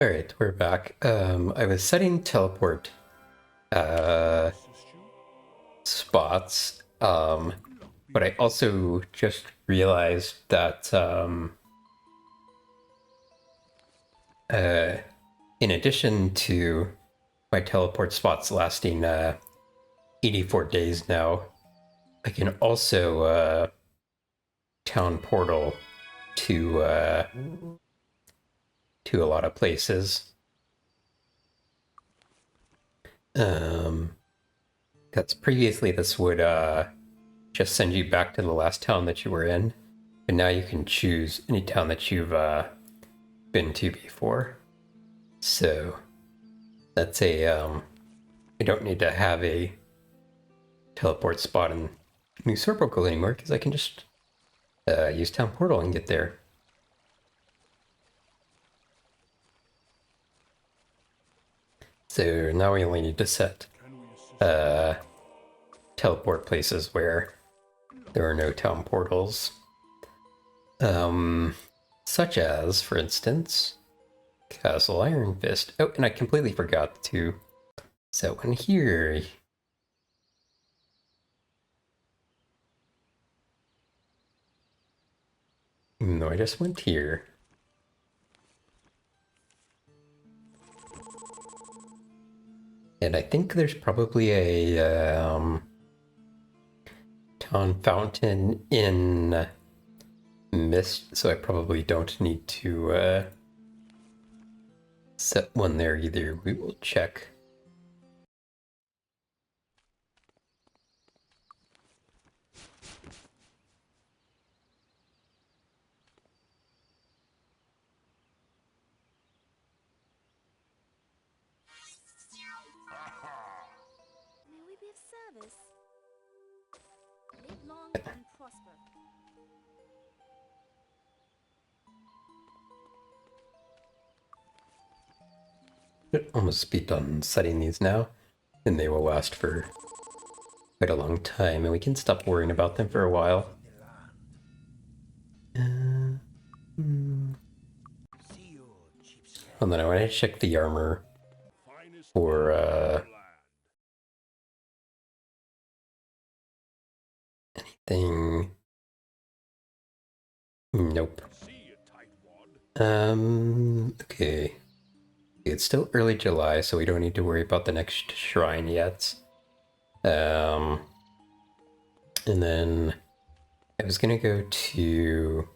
Alright, we're back. I was setting teleport uh, spots, but I also just realized that uh, in addition to my teleport spots lasting 84 days now, I can also town portal to a lot of places. Because previously this would just send you back to the last town that you were in, but now you can choose any town that you've been to before. So that's I don't need to have a teleport spot in New Sorpokel anymore because I can just use Town Portal and get there. So now we only need to set teleport places where there are no town portals. Such as, for instance, Castle Iron Fist. Oh, and I completely forgot to set one here. Even though I just went here. And I think there's probably a town fountain in Mist, so I probably don't need to set one there either. We will check. May we be of service? Live long and prosper. Should almost be done setting these now, and they will last for quite a long time, and we can stop worrying about them for a while. And then I want to check the armor for anything. Nope. Okay. It's still early July, so we don't need to worry about the next shrine yet. And then I was gonna go to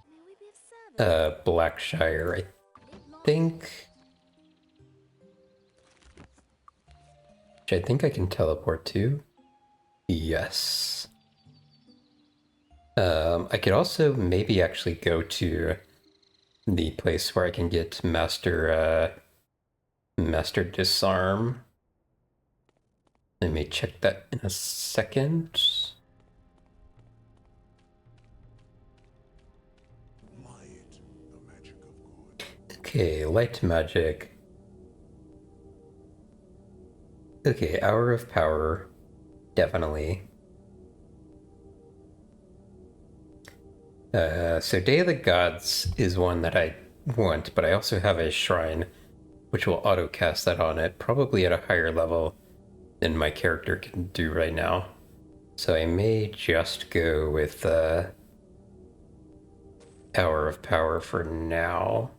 May we be of service? Blackshire, I Live long. think. Which I think I can teleport to. Yes. I could also maybe actually go to the place where I can get Master Disarm. Let me check that in a second. Okay, light magic. Okay, Hour of Power. Definitely. So Day of the Gods is one that I want, but I also have a shrine which will auto cast that on it, probably at a higher level than my character can do right now. So I may just go with Hour of Power for now.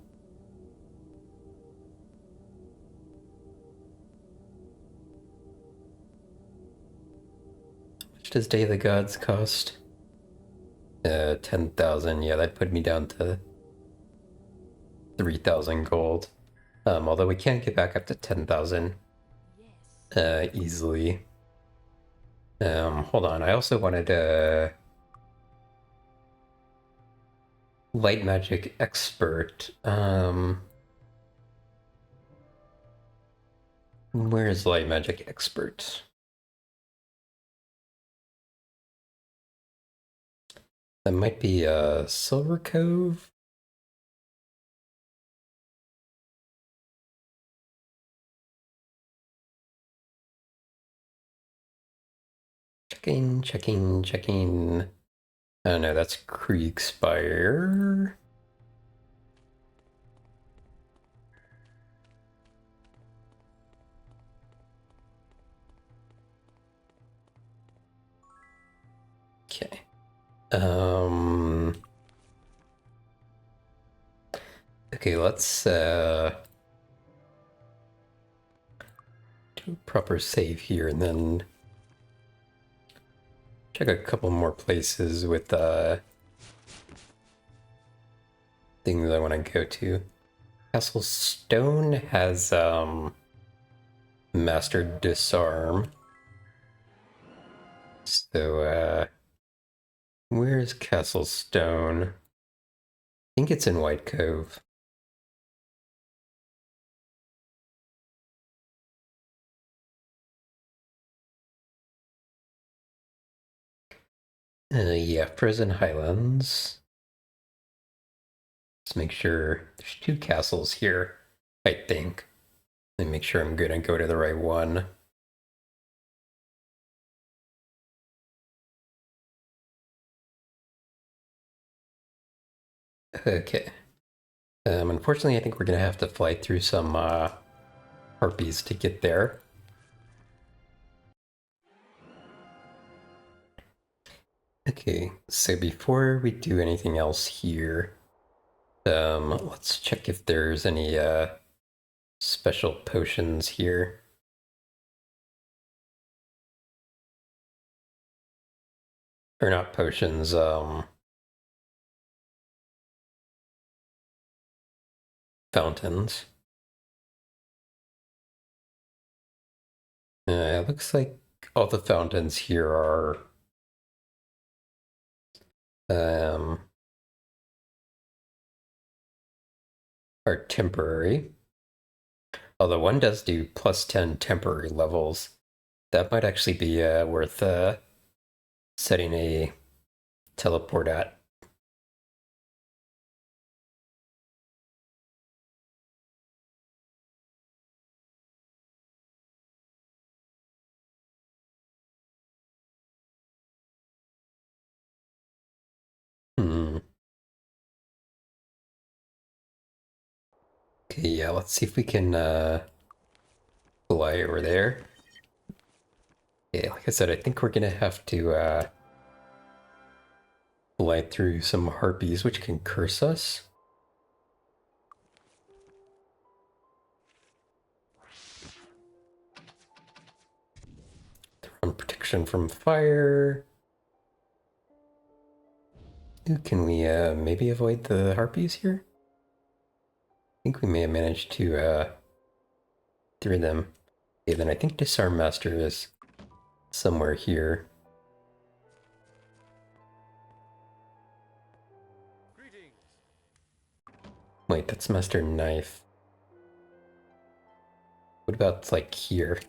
How much does Day of the Gods cost? 10,000. Yeah, that put me down to 3,000 gold. Although we can't get back up to 10,000 easily. Hold on. I also wanted Light Magic Expert. Where is Light Magic Expert? That might be Silver Cove. Checking. Oh no, that's Kriegspire. Okay, let's do a proper save here and then check a couple more places with things I want to go to. Castle Stone has Master Disarm. So where's Castle Stone? I think it's in White Cove. Yeah, Frozen Highlands. Let's make sure there's two castles here, I think. Let me make sure I'm gonna go to the right one. Okay. Unfortunately, I think we're gonna have to fly through some harpies to get there. Okay, so before we do anything else here, let's check if there's any special potions here. Or not potions, fountains. It looks like all the fountains here um, are temporary. Although one does do plus 10 temporary levels. That might actually be worth setting a teleport at. Hmm. Okay, yeah, let's see if we can fly over there. Yeah, like I said, I think we're gonna have to fly through some harpies, which can curse us. On protection from fire. Ooh, can we maybe avoid the harpies here? I think we may have managed to through them. Okay, then I think Disarm Master is somewhere here. Greetings. Wait, that's Master Knife. What about like here?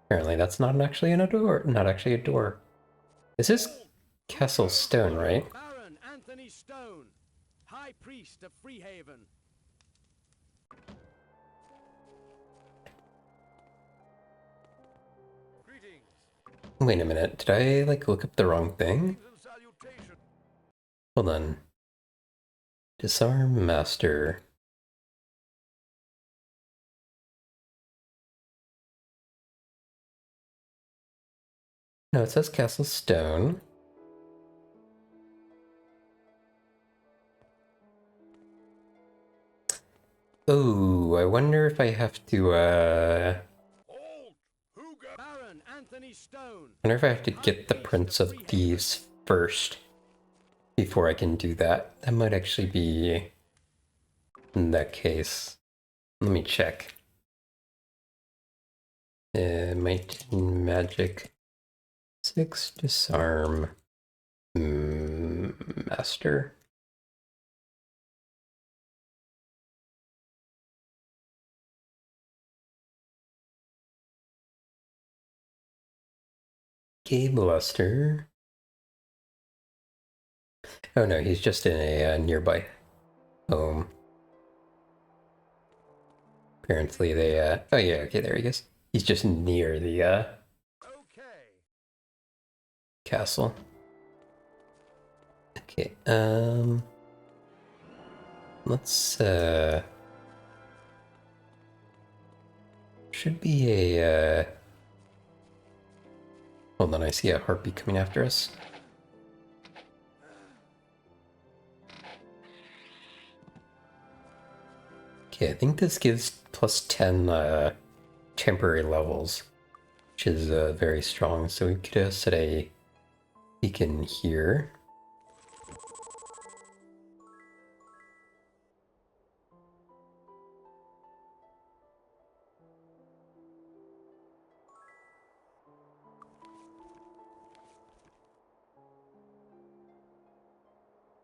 Apparently that's not actually a door. Not actually a door. This is Castle Stone, right? Baron Anthony Stone, High Priest of Freehaven. Greetings. Wait a minute, did I like look up the wrong thing? Greetings and salutation. Hold on. Disarm Master. No, it says Castle Stone. Oh, I wonder if I have to, Halt! Hooga! Baron Anthony Stone. I wonder if I have to get the Prince of Thieves first before I can do that. That might actually be in that case. Let me check. Might and Magic 6 Disarm Master. Gabe Luster. Oh no, he's just in a nearby home. Apparently they, oh yeah, okay, there he is. He's just near the Okay. castle. Okay, let's, should be a, hold on, I see a harpy coming after us. Okay, I think this gives plus 10 temporary levels, which is very strong. So we could set a beacon here.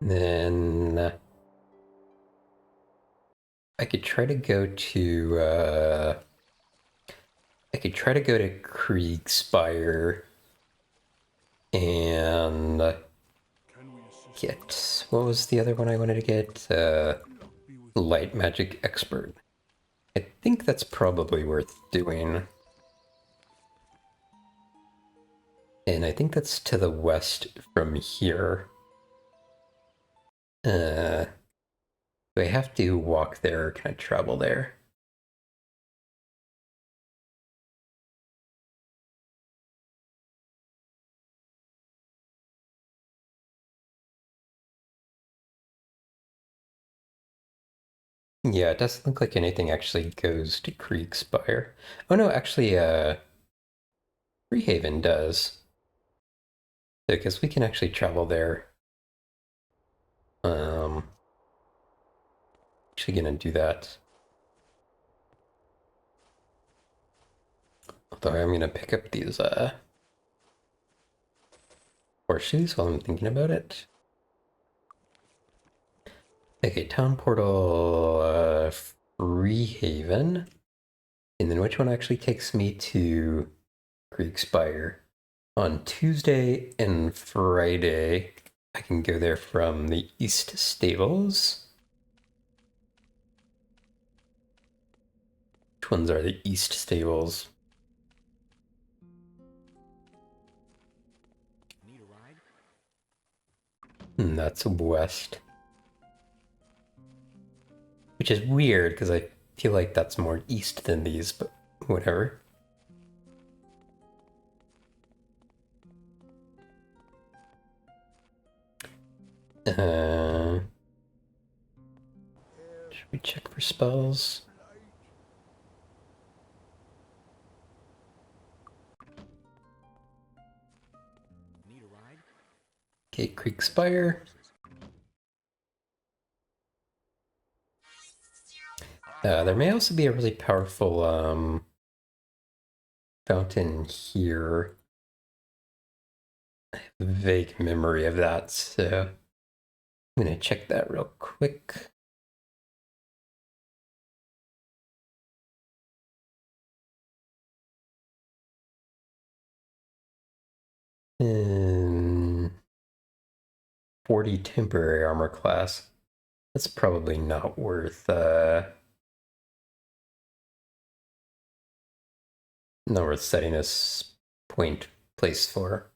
Then I could try to go to Kriegspire and get, what was the other one I wanted to get? Light Magic Expert. I think that's probably worth doing. And I think that's to the west from here. Do I have to walk there or can I travel there? Yeah, it doesn't look like anything actually goes to Kriegspire. Oh no, actually, Freehaven does. Because we can actually travel there. Actually gonna do that. Although I'm gonna pick up these horseshoes while I'm thinking about it. Okay, Town Portal, Freehaven. And then which one actually takes me to Kriegspire? On Tuesday and Friday, I can go there from the East Stables. Which ones are the East Stables? Need a ride? That's west. Which is weird, because I feel like that's more east than these, but whatever. Should we check for spells? Need a ride? Okay, Kriegspire. There may also be a really powerful fountain here. I have a vague memory of that, so I'm gonna check that real quick. And 40 temporary armor class. That's probably not worth setting a place for.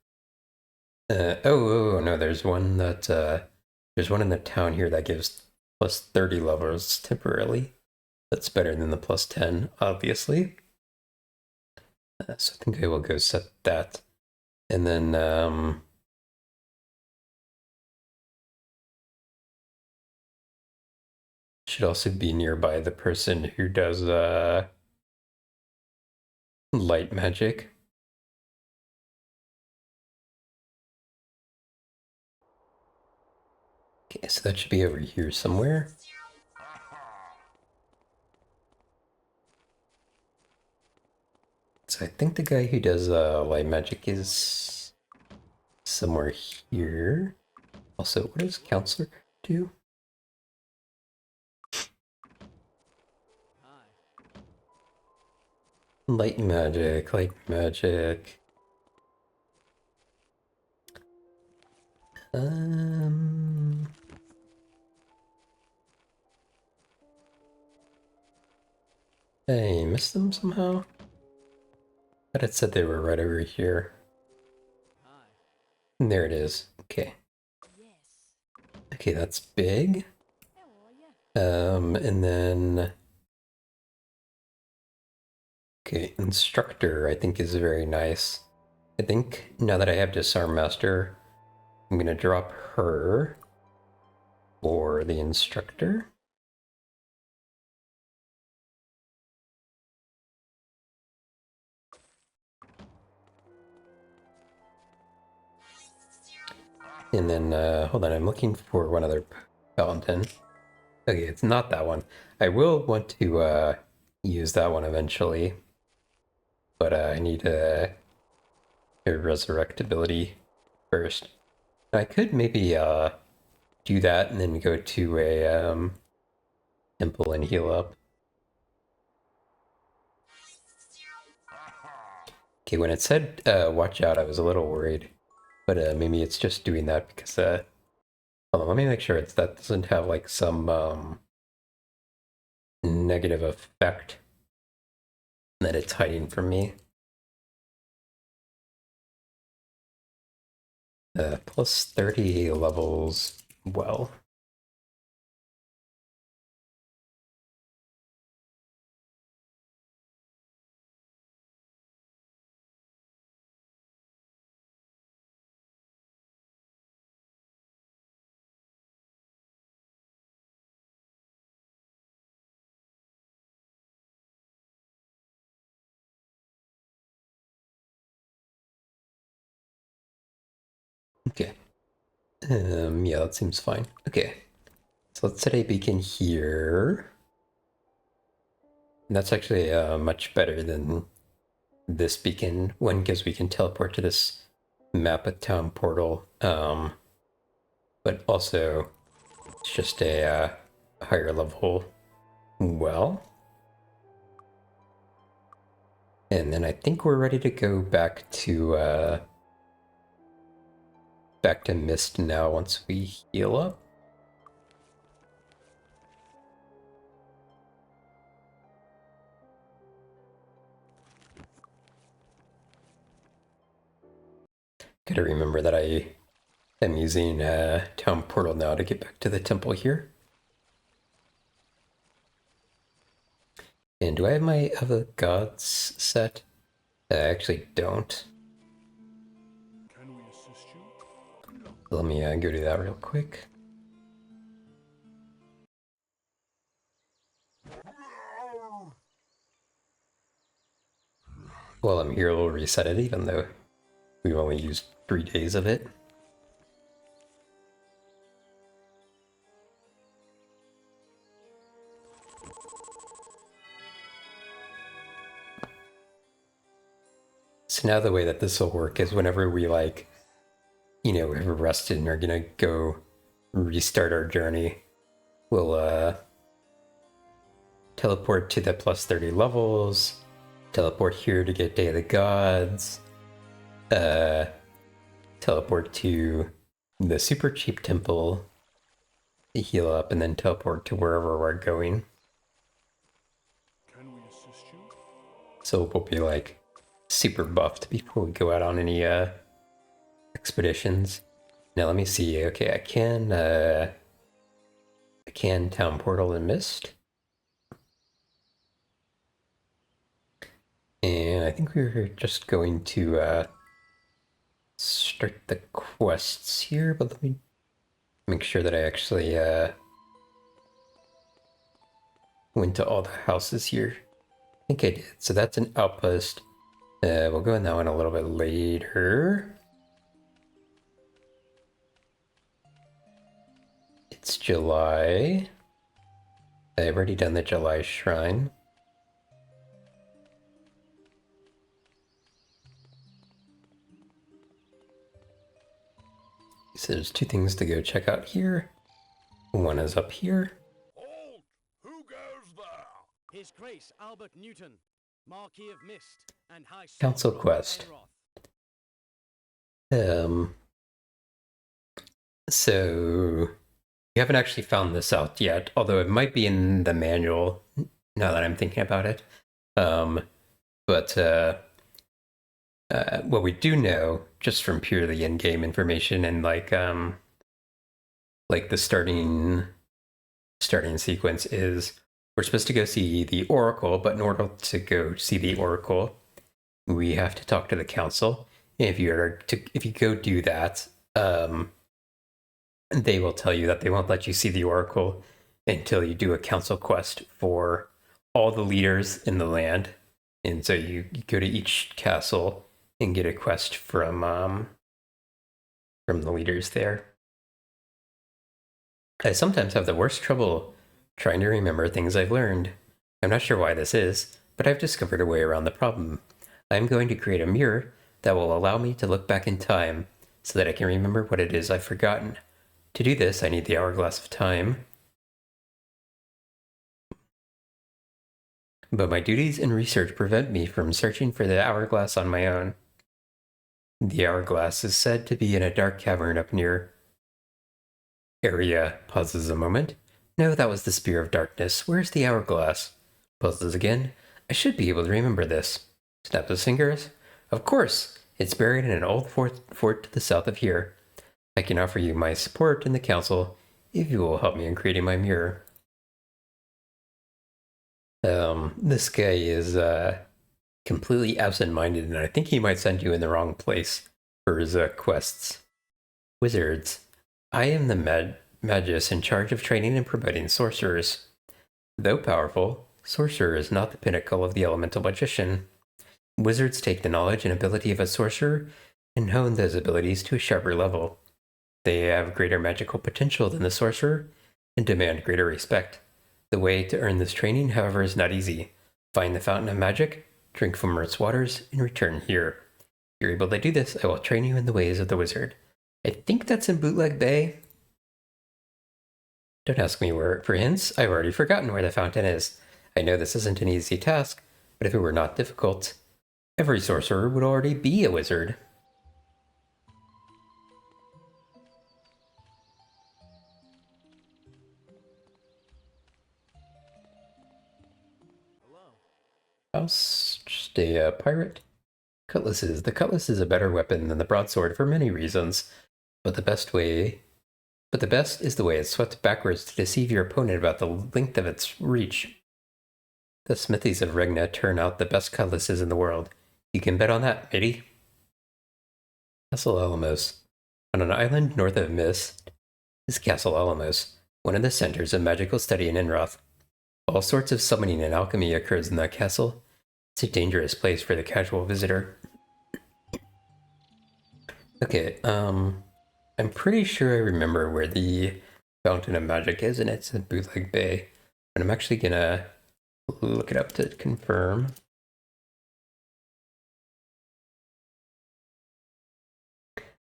Oh no, there's one in the town here that gives plus 30 levels temporarily. That's better than the plus 10, obviously. So I think I will go set that. And then should also be nearby the person who does light magic. Okay, so that should be over here somewhere. So I think the guy who does light magic is somewhere here. Also, what does Counselor do? Hi. Light magic, light magic. I missed them somehow. But it said they were right over here. Hi. And there it is. Okay. Yes. Okay, that's big. How are ya? And then okay, instructor I think is very nice. I think now that I have Disarm Master, I'm gonna drop her for the instructor. And then, hold on, I'm looking for one other fountain. Okay, it's not that one. I will want to use that one eventually, but I need a resurrect ability first. I could maybe do that and then go to a temple and heal up. Okay, when it said watch out, I was a little worried, but maybe it's just doing that because hold on, let me make sure that doesn't have like some negative effect that it's hiding from me. Plus 30 levels, well. Okay. Yeah, that seems fine. Okay. So let's set a beacon here. And that's actually much better than this beacon one because we can teleport to this map at town portal. But also it's just a higher level well. And then I think we're ready to go back to Mist now once we heal up. Gotta remember that I am using town portal now to get back to the temple here. And do I have my other gods set? I actually don't. Can we assist you? Let me go do that real quick. While I'm here, we'll reset it, even though we've only used 3 days of it. So now the way that this will work is whenever we like, have rested and are gonna go restart our journey, we'll teleport to the plus 30 levels, teleport here to get Day of the Gods, teleport to the super cheap temple to heal up, and then teleport to wherever we're going. Can we assist you? So we'll be like super buffed before we go out on any expeditions. Now let me see. Okay, I can town portal and mist. And I think we're just going to start the quests here, but let me make sure that I actually went to all the houses here. I think I did. So that's an outpost. We'll go in that one a little bit later. It's July. I've already done the July shrine. So there's 2 things to go check out here. One is up here. Halt! Who goes there? His Grace Albert Newton, Marquis of Mist and High Council Sovereign of quest. So you haven't actually found this out yet, although it might be in the manual now that I'm thinking about it. But what we do know, just from purely in-game information and like the starting sequence, is we're supposed to go see the Oracle, but in order to go see the Oracle, we have to talk to the council. And if you go do that, they will tell you that they won't let you see the Oracle until you do a council quest for all the leaders in the land. And so you go to each castle and get a quest from from the leaders there. I sometimes have the worst trouble trying to remember things I've learned. I'm not sure why this is, but I've discovered a way around the problem. I'm going to create a mirror that will allow me to look back in time so that I can remember what it is I've forgotten. To do this, I need the hourglass of time. But my duties and research prevent me from searching for the hourglass on my own. The hourglass is said to be in a dark cavern up near. Area pauses a moment. No, that was the Spear of Darkness. Where's the hourglass? Pauses again. I should be able to remember this. Snaps his fingers. Of course! It's buried in an old fort to the south of here. I can offer you my support in the council if you will help me in creating my mirror. This guy is completely absent-minded, and I think he might send you in the wrong place for his quests. Wizards. I am the magus in charge of training and promoting sorcerers. Though powerful, sorcerer is not the pinnacle of the elemental magician. Wizards take the knowledge and ability of a sorcerer and hone those abilities to a sharper level. They have greater magical potential than the sorcerer and demand greater respect. The way to earn this training, however, is not easy. Find the fountain of magic, drink from its waters, and return here. If you're able to do this, I will train you in the ways of the wizard. I think that's in Bootleg Bay. Don't ask me where for hints. I've already forgotten where the fountain is. I know this isn't an easy task, but if it were not difficult, every sorcerer would already be a wizard. House, just a pirate. Cutlasses. The cutlass is a better weapon than the broadsword for many reasons, but the best is the way it's swept backwards to deceive your opponent about the length of its reach. The smithies of Regna turn out the best cutlasses in the world. You can bet on that, matey. Castle Alamos. On an island north of Mist is Castle Alamos, one of the centers of magical study in Enroth. All sorts of summoning and alchemy occurs in that castle. It's a dangerous place for the casual visitor. Okay, I'm pretty sure I remember where the Fountain of Magic is, and it's in Bootleg Bay. But I'm actually gonna look it up to confirm.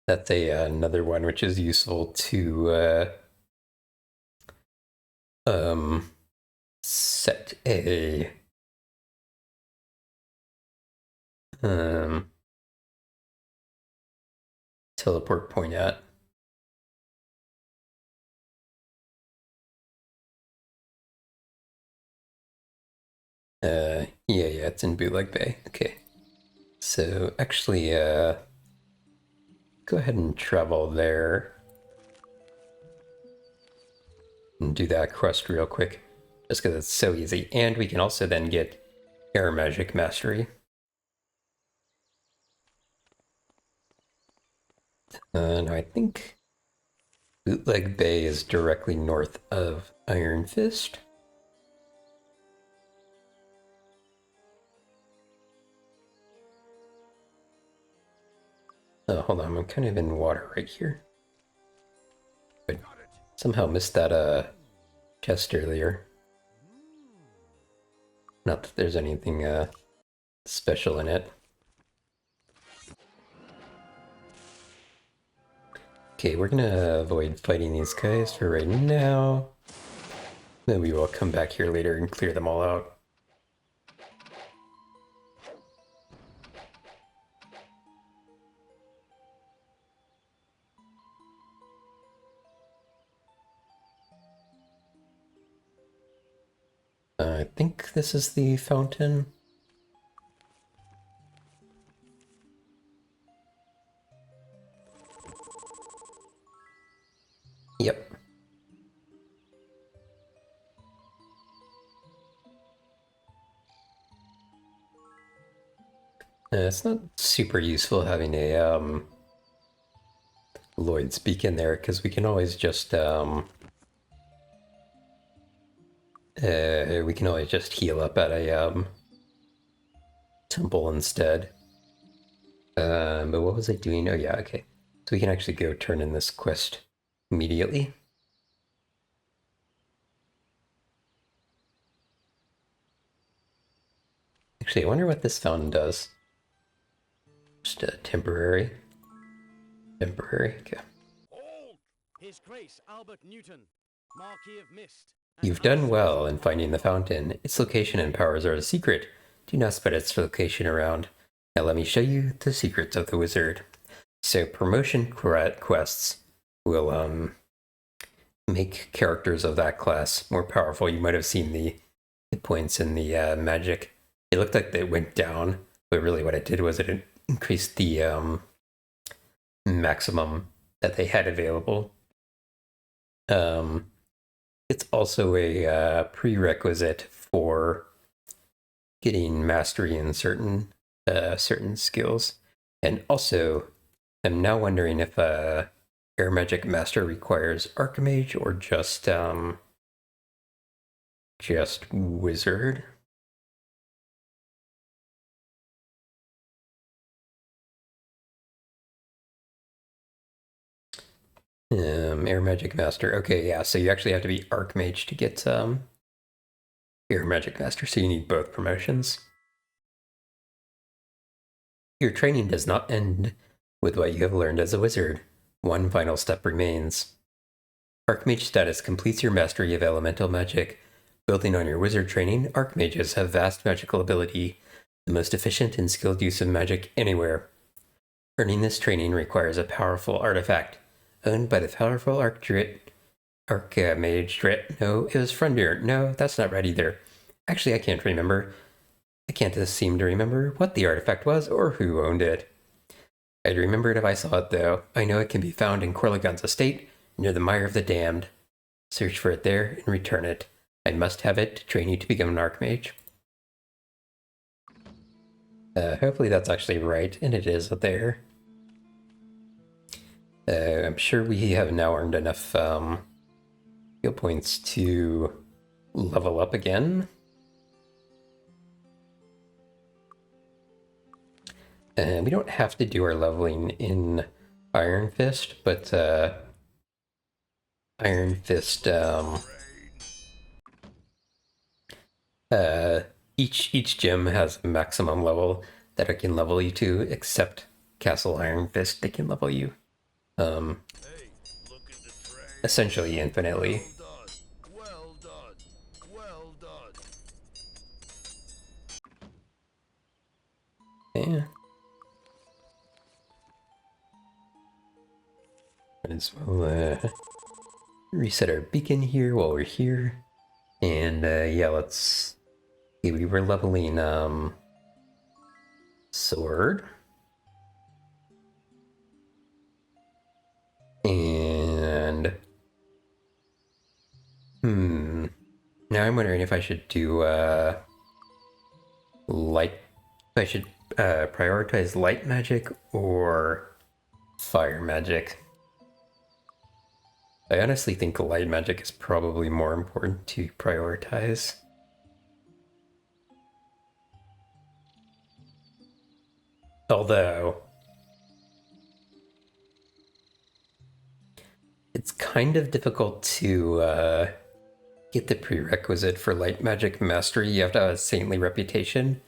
That's another one which is useful to set a teleport point at. Yeah, it's in Bootleg Bay. Okay. So actually, go ahead and travel there. And do that quest real quick. Just because it's so easy. And we can also then get Air Magic Mastery. And I think Bootleg Bay is directly north of Iron Fist. Oh, hold on, I'm kind of in water right here. But somehow missed that chest earlier. Not that there's anything special in it. Okay, we're gonna avoid fighting these guys for right now. Then we will come back here later and clear them all out. I think this is the fountain. Yep. It's not super useful having a Lloyd's Beacon there, because we can always just heal up at a temple instead. But what was I doing? Oh yeah, okay. So we can actually go turn in this quest immediately. Actually, I wonder what this fountain does. Just a temporary. Temporary, okay. His Grace Albert Newton, Marquis of Mist. You've done well in finding the fountain. Its location and powers are a secret. Do not spread its location around. Now let me show you the secrets of the wizard. So promotion quests will make characters of that class more powerful. You might have seen the hit points in the magic. It looked like they went down, but really what it did was it increased the maximum that they had available. It's also a prerequisite for getting mastery in certain skills. And also, I'm now wondering if Air Magic Master requires Archmage or just Wizard. Air Magic Master. Okay, yeah, so you actually have to be Archmage to get Air Magic Master, so you need both promotions. Your training does not end with what you have learned as a wizard. One final step remains. Archmage status completes your mastery of elemental magic. Building on your wizard training, Archmages have vast magical ability, the most efficient and skilled use of magic anywhere. Earning this training requires a powerful artifact, owned by the powerful Archmage Drit. No, it was Frontier. No, that's not right either. Actually, I can't remember. I can't seem to remember what the artifact was or who owned it. I'd remember it if I saw it, though. I know it can be found in Corligon's estate, near the Mire of the Damned. Search for it there and return it. I must have it to train you to become an Archmage. Hopefully that's actually right, and it is there. I'm sure we have now earned enough skill points to level up again. And we don't have to do our leveling in Iron Fist, but Iron Fist, each gem has a maximum level that it can level you to, except Castle Iron Fist, they can level you essentially infinitely. Well done. Well done. Yeah. Might as well reset our beacon here while we're here. And yeah, let's see, we were leveling sword. And now I'm wondering if I should do light, if I should prioritize light magic or fire magic. I honestly think light magic is probably more important to prioritize. Although it's kind of difficult to get the prerequisite for light magic mastery. You have to have a saintly reputation.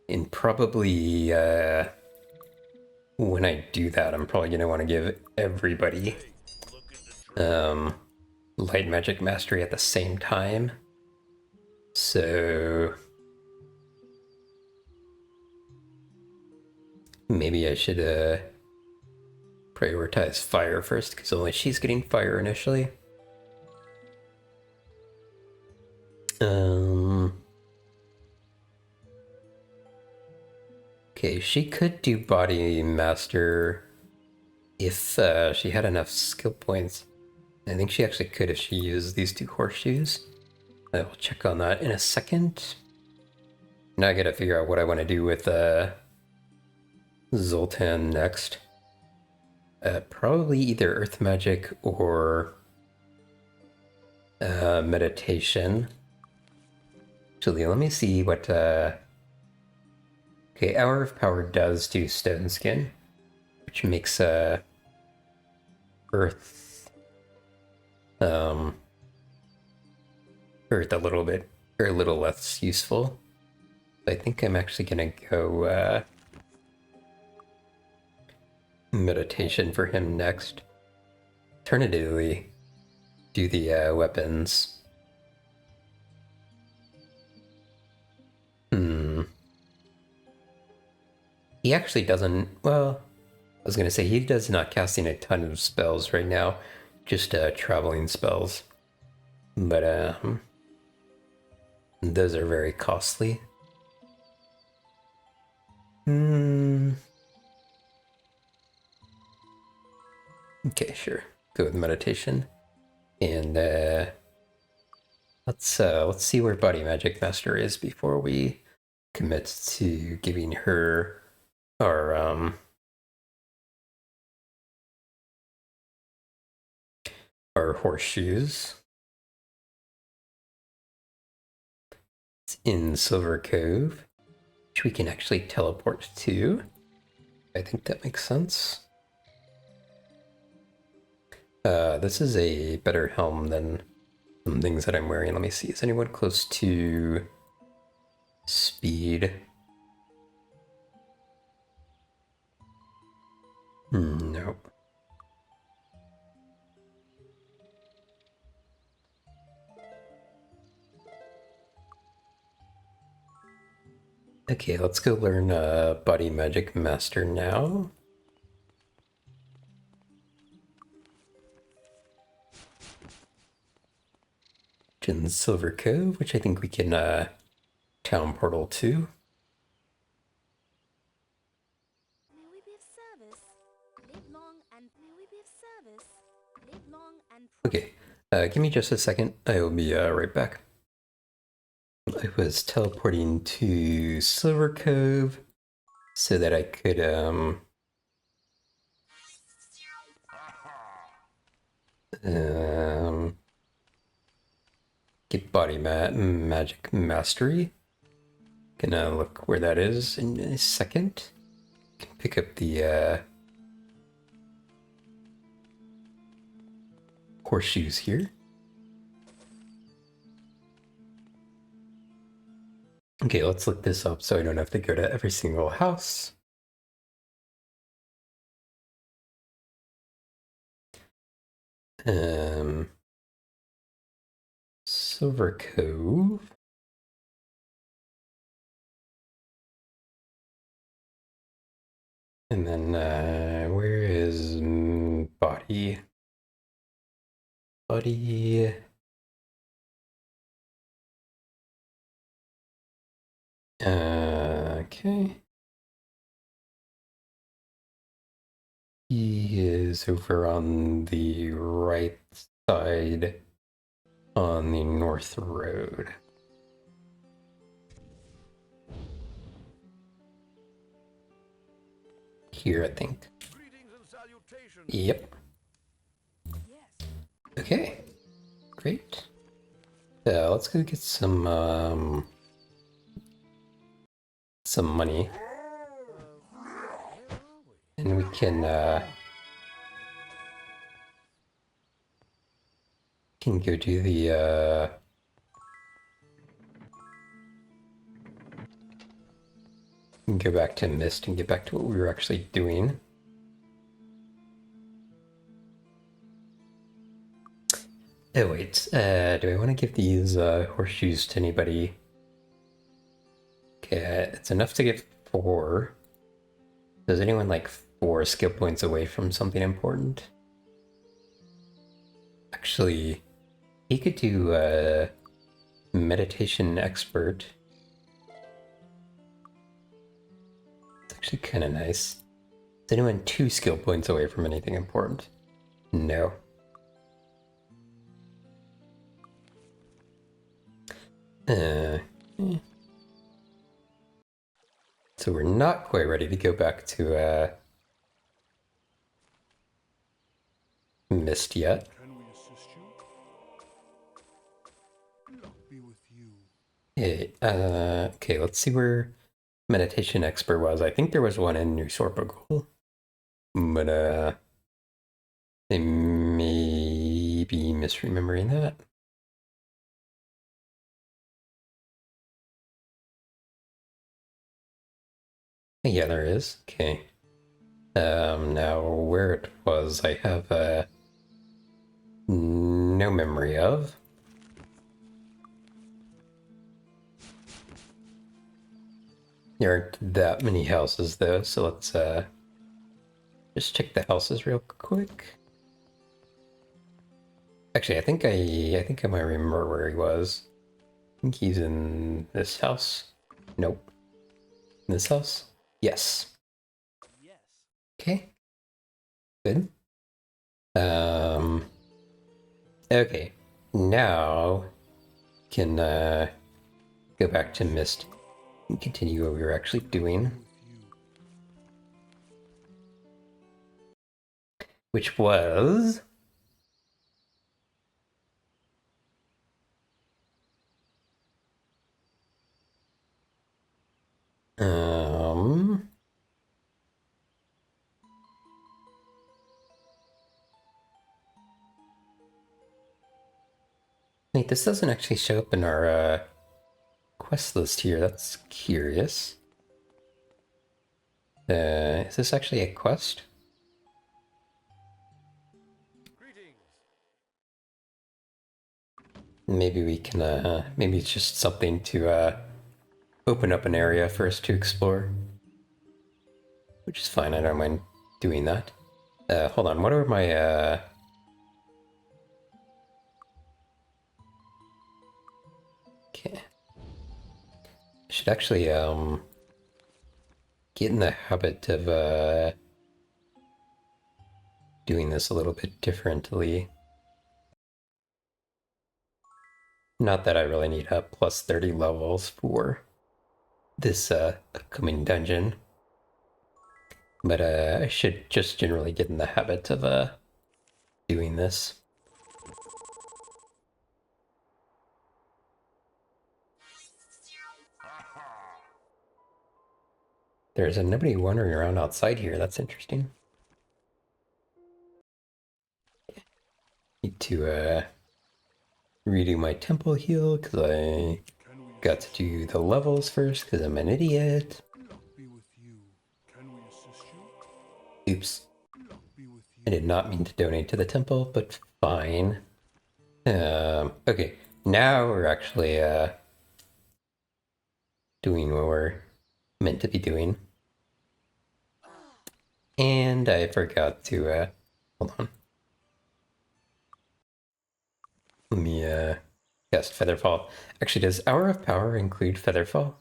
And probably when I do that, I'm probably going to want to give everybody light magic mastery at the same time. So maybe I should prioritize fire first, because only she's getting fire initially. Okay, she could do body master if she had enough skill points. I think she actually could if she used these two horseshoes. I will check on that in a second. Now I gotta figure out what I want to do with Zoltan next. Probably either earth magic or meditation. Actually, let me see what... Okay, Hour of Power does do Stone Skin, which makes Earth, Earth a little bit, or a little less useful. I think I'm actually gonna go meditation for him next. Alternatively, do the weapons. He actually doesn't. Well, I was gonna say he does not casting a ton of spells right now, just traveling spells. But those are very costly. Okay, sure. Go with meditation, and let's see where Body Magic Master is before we commit to giving her our horseshoes. It's in Silver Cove, which we can actually teleport to. I think that makes sense. This is a better helm than some things that I'm wearing. Let me see. Is anyone close to speed? Nope. Okay, let's go learn Body Magic Master now. In Silver Cove, which I think we can town portal to. May we be of service? Live long and may we be of service? Live long and Okay, give me just a second. I will be right back. I was teleporting to Silver Cove so that I could get Body Magic Mastery. Gonna look where that is in a second. Can pick up the horseshoes here. Okay, let's look this up so I don't have to go to every single house. Silver Cove. And then where is Body? Body. Okay. He is over on the right side on the North Road. Here, I think. Greetings and salutations. Yep. Okay. Great. Let's go get some money. And we can go do the go back to Mist and get back to what we were actually doing. Oh wait, do I want to give these horseshoes to anybody? Okay, it's enough to get 4. Does anyone like 4 skill points away from something important? Actually, he could do meditation expert. It's actually kind of nice. Is anyone 2 skill points away from anything important? No. So we're not quite ready to go back to Mist yet. Can we assist you? Luck be with you. Hey, okay, let's see where meditation expert was. I think there was one in New Sorpogal. But I may be misremembering that. Yeah, there is. Okay. Now where it was, I have no memory of. There aren't that many houses though, so let's just check the houses real quick. Actually, I think I might remember where he was. I think he's in this house. Nope. In this house? Yes. Yes. Okay. Good. Okay. Now can go back to Mist and continue what we were actually doing, which was wait, this doesn't actually show up in our quest list here. That's curious. Is this actually a quest? Greetings. Maybe we can, maybe it's just something to open up an area for us to explore. Which is fine, I don't mind doing that. Hold on, what are my, okay. I should actually, get in the habit of, doing this a little bit differently. Not that I really need a plus 30 levels for this, upcoming dungeon. But, I should just generally get in the habit of, doing this. There's nobody wandering around outside here. That's interesting. Need to redo my temple heal because I got to do the levels first because I'm an idiot. Luck be with you. Can we assist you? Oops. Luck be with you. I did not mean to donate to the temple, but fine. Okay. Now we're actually doing what we're meant to be doing. And I forgot to hold on. Let me cast Featherfall. Actually, does Hour of Power include Featherfall?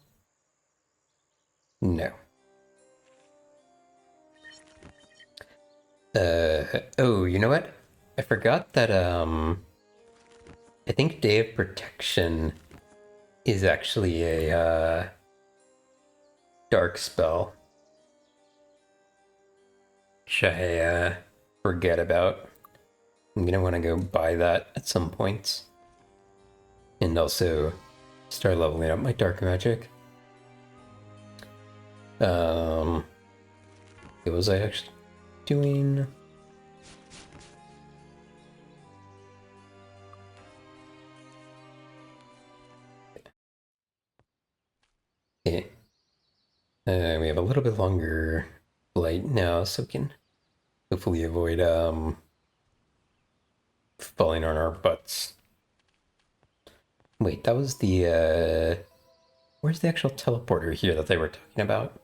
No. Oh, you know what? I forgot that I think Day of Protection is actually a dark spell. Which I forget about. I'm gonna want to go buy that at some point. And also start leveling up my dark magic. What was I actually doing? Okay. We have a little bit longer light now, so we can hopefully avoid falling on our butts. Wait, that was the where's the actual teleporter here that they were talking about?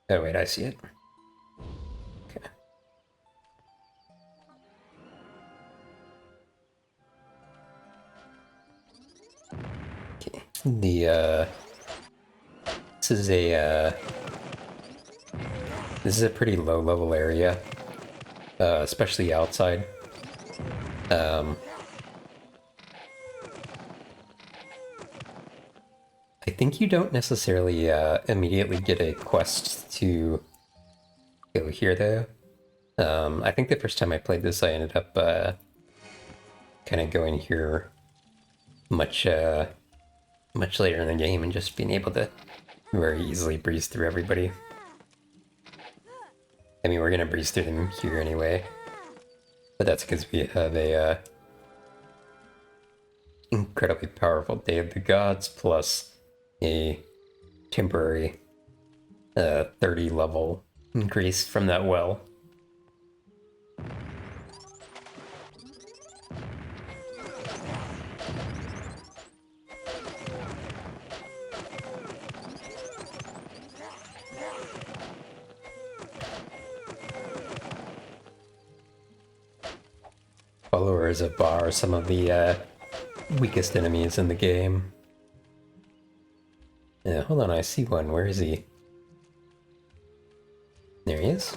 Oh wait, I see it. Okay. Okay. This is a pretty low level area. Especially outside. I think you don't necessarily immediately get a quest to go here though. I think the first time I played this I ended up kind of going here much much later in the game and just being able to very easily breeze through everybody. I mean, we're gonna breeze through them here anyway. But that's because we have a incredibly powerful Day of the Gods plus a temporary 30 level increase from that well. Followers of Ba are some of the weakest enemies in the game. Yeah, hold on, I see one. Where is he? There he is.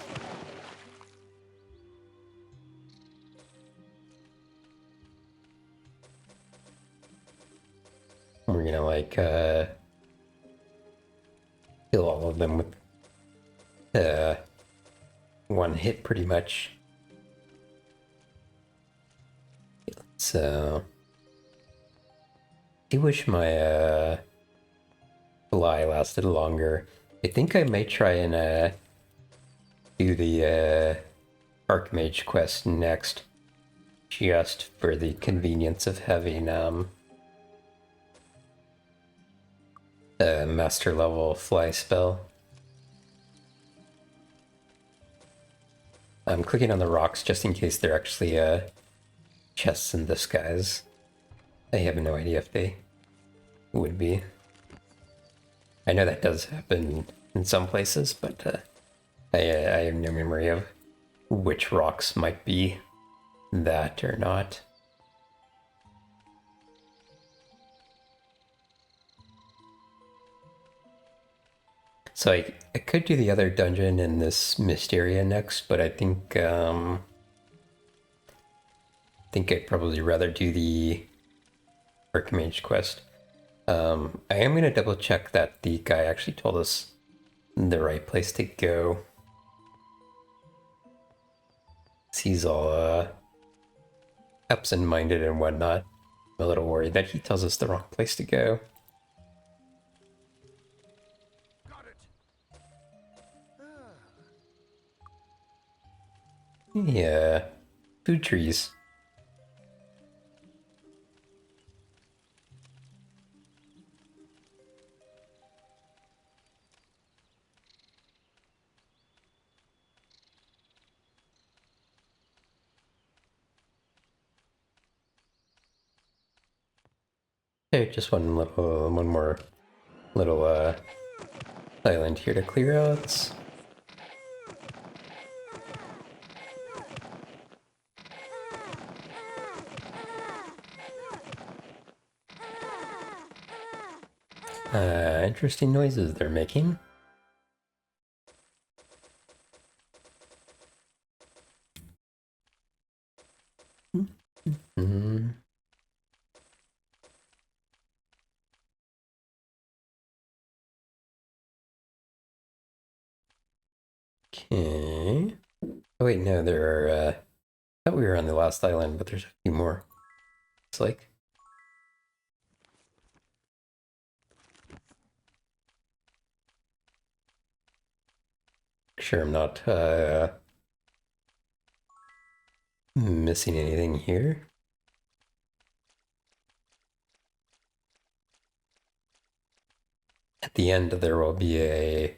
We're gonna like kill all of them with one hit pretty much. So I wish my fly lasted longer. I think I may try and do the Archmage quest next, just for the convenience of having a master level fly spell. I'm clicking on the rocks just in case they're actually chests in disguise. I have no idea if they would be. I know that does happen in some places, but I have no memory of which rocks might be that or not. So I could do the other dungeon in this Mysteria next, but I think I'd probably rather do the Archmage quest. I am gonna double check that the guy actually told us the right place to go. He's all absent-minded and whatnot. I'm a little worried that he tells us the wrong place to go. Yeah, food trees. Okay, just one more little island here to clear out. Interesting noises they're making. Hmm. Okay. Oh wait, no, there are, I thought we were on the last island, but there's a few more. It's like. Sure I'm not, missing anything here. At the end, there will be a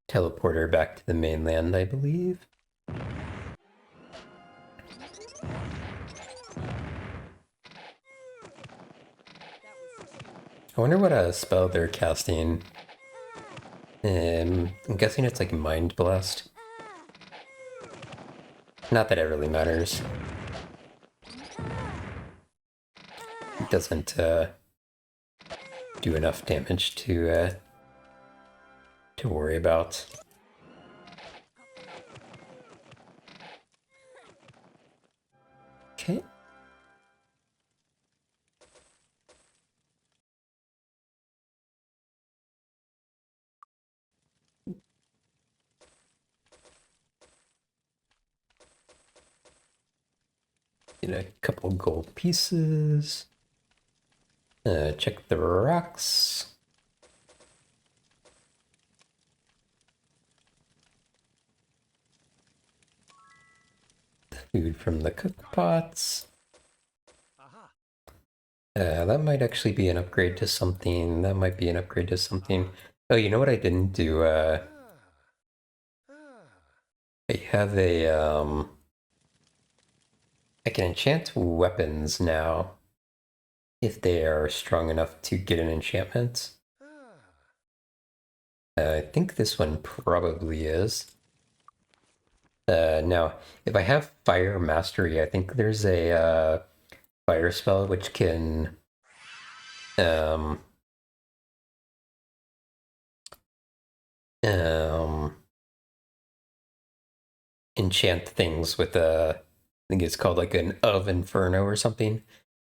teleporter back to the mainland, I believe. I wonder what spell they're casting. I'm guessing it's like Mind Blast. Not that it really matters. It doesn't do enough damage to worry about. Okay. Get a couple gold pieces. Check the rocks. food from the cook pots. Aha. That might actually be an upgrade to something. That might be an upgrade to something. Oh, you know what I didn't do? I have I can enchant weapons now if they are strong enough to get an enchantment. I think this one probably is. Now, if I have Fire Mastery, I think there's a fire spell which can um, um, enchant things with I think it's called like an of Inferno or something,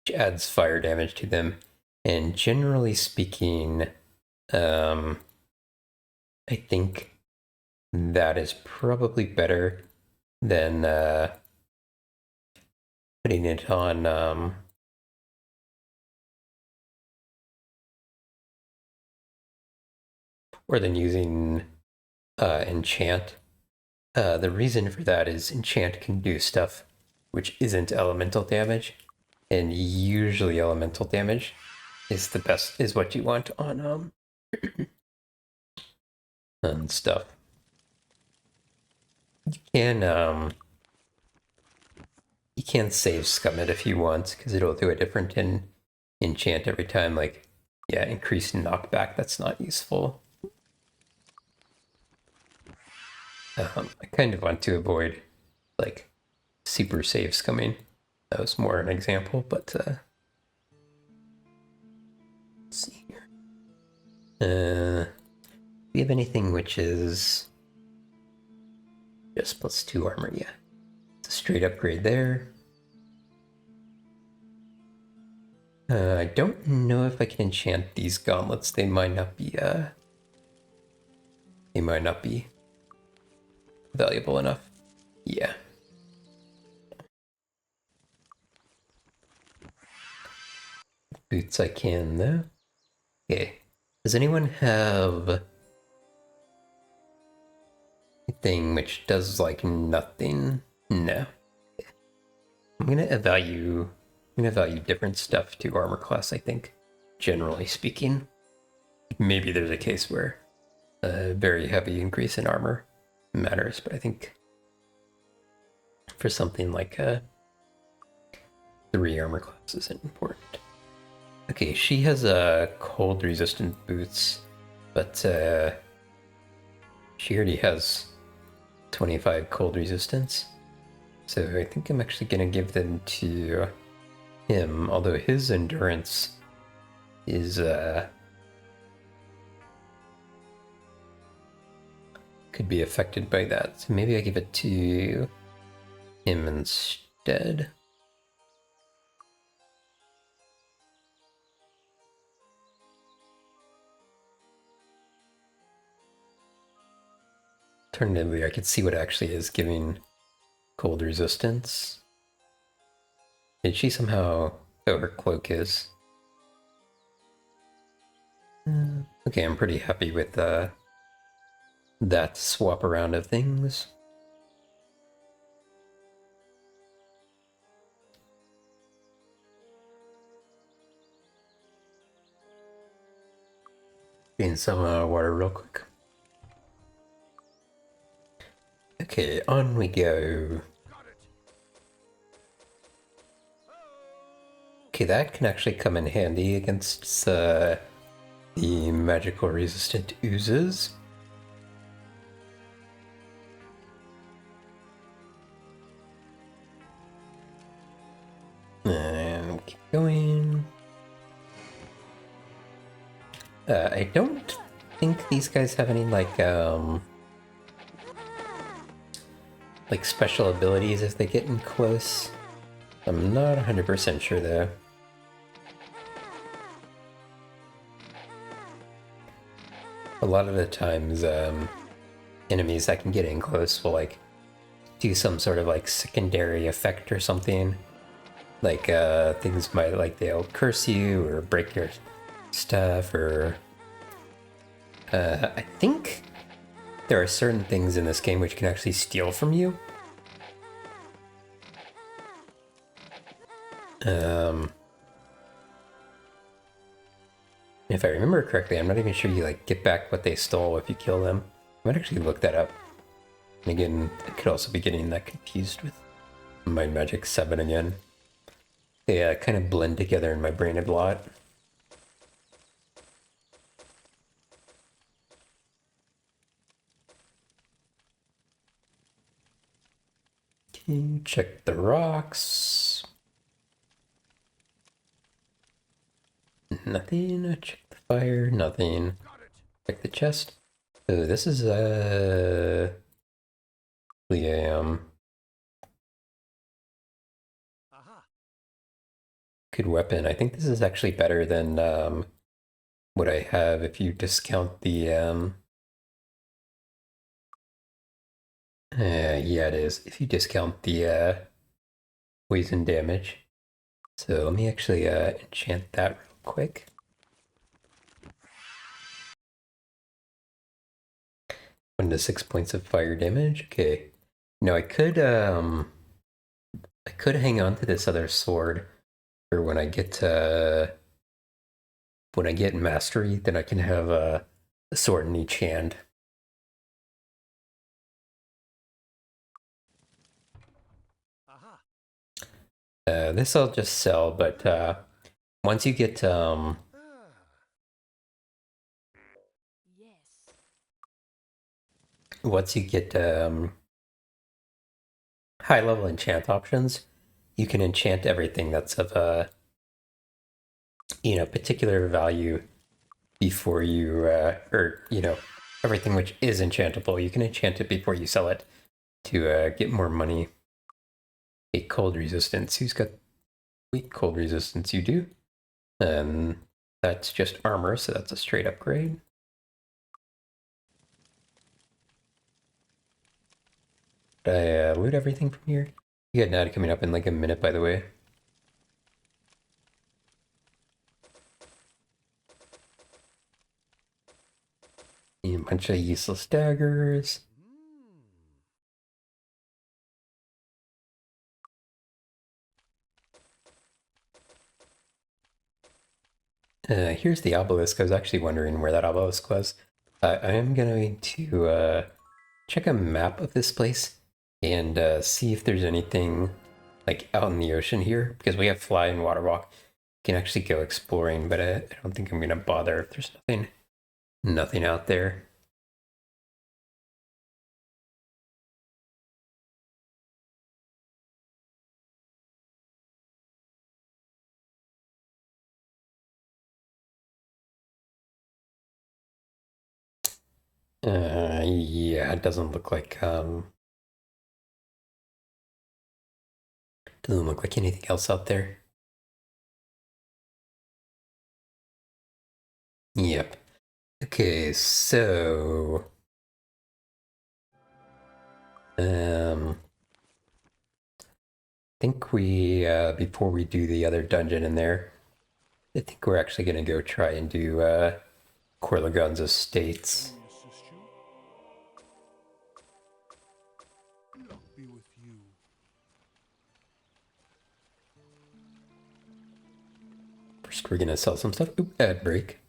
which adds fire damage to them. And generally speaking, I think that is probably better than putting it on or than using enchant. The reason for that is enchant can do stuff which isn't elemental damage, and usually elemental damage is the best, is what you want on on stuff. You can save scum it if you want, because it'll do a different enchant every time. Like, yeah, increased knockback. That's not useful. I kind of want to avoid like super save scumming. That was more an example, but let's see here. Do we have anything which is just +2 armor? Yeah, it's a straight upgrade there. I don't know if I can enchant these gauntlets. They might not be valuable enough. Yeah. Boots I can though. Okay. Does anyone have anything which does like nothing? No. I'm gonna value different stuff to armor class, I think. Generally speaking. Maybe there's a case where a very heavy increase in armor matters, but I think for something like 3 armor class isn't important. Okay, she has cold resistant boots, but she already has 25 cold resistance. So I think I'm actually gonna give them to him, although his endurance is could be affected by that. So maybe I give it to him instead. Alternatively, I could see what actually is giving cold resistance. Did she somehow... Oh, her cloak is... Okay, I'm pretty happy with that swap around of things. Getting some water real quick. Okay, on we go. Okay, that can actually come in handy against the magical resistant oozes. And keep going. I don't think these guys have any like special abilities if they get in close. I'm not 100% sure though. A lot of the times, enemies that can get in close will like do some sort of like secondary effect or something. Like things might, like they'll curse you or break your stuff, or I think there are certain things in this game which can actually steal from you. If I remember correctly, I'm not even sure you like get back what they stole if you kill them. I might actually look that up. And again, I could also be getting that confused with my Magic 7 again. They kind of blend together in my brain a lot. Okay, check the rocks. Nothing. Check the fire. Nothing. Check the chest. So this is Aha. good weapon. I think this is actually better than what I have if you discount the yeah, it is. If you discount the poison damage. So let me actually enchant that real quick. One to 6 points of fire damage. Okay. Now I could hang on to this other sword for when I get mastery, then I can have a sword in each hand. Aha. This I'll just sell, but once you get Ah. Yes. once you get high level enchant options, you can enchant everything that's of particular value before you or everything which is enchantable. You can enchant it before you sell it to get more money. A cold resistance. Who's got weak cold resistance? You do. That's just armor, so that's a straight upgrade. Did I loot everything from here? You got Nada coming up in like a minute, by the way. A bunch of useless daggers. Here's the obelisk. I was actually wondering where that obelisk was. I am going to check a map of this place and see if there's anything like out in the ocean here, because we have fly and water walk. Can actually go exploring, but I don't think I'm gonna bother if there's nothing out there. Yeah, it doesn't look like anything else out there. Yep. Okay, so I think we before we do the other dungeon in there, I think we're actually gonna go try and do Corlagon's estates. Can we assist you? Luck be with you. First, we're gonna sell some stuff. Oop, ad break.